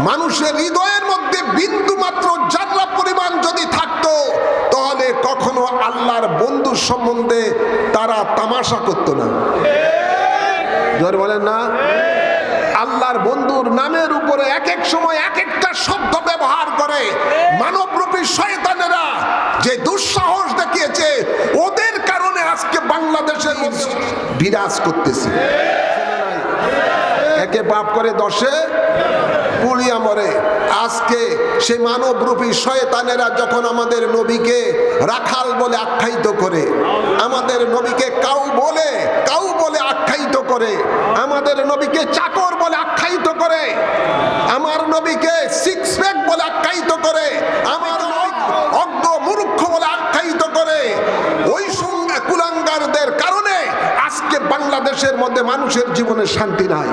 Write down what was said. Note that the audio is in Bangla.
মানুষের হৃদয়ের মধ্যে বিন্দু মাত্র জাররা পরিমাণ যদি থাকতো, তাহলে কখনো আল্লাহর বন্ধু সম্বন্ধে তারা তামাশা করতো না। জোর বলেন না? আল্লাহর বন্ধুর নামের উপরে এক এক সময় এক একটা শব্দ ব্যবহার করে মানবরূপী শয়তানেরা যে দুঃসাহস দেখিয়েছে, ওদের কারণে আজকে বাংলাদেশের মধ্যে বিরাজ করতেছে। একে পাপ করে দশে পুড়িয়া মরে। আজকে সে মানবরূপী শয়তানেরা যখন আমাদের নবীকে রাখাল বলে আখ্যায়িত করে, আমাদের নবীকে কাউ বলে আখ্যায়িত করে, আমাদের নবীকে চাকর বলে আখ্যায়িত করে, আমার নবীকে সিক্স প্যাক বলে আখ্যায়িত করে, আমার অজ্ঞ মূর্খ বলে আখ্যায়িত করে, ওই সঙ্গে কুলাঙ্গারদের কারণে আজকে বাংলাদেশের মধ্যে মানুষের জীবনে শান্তি নাই।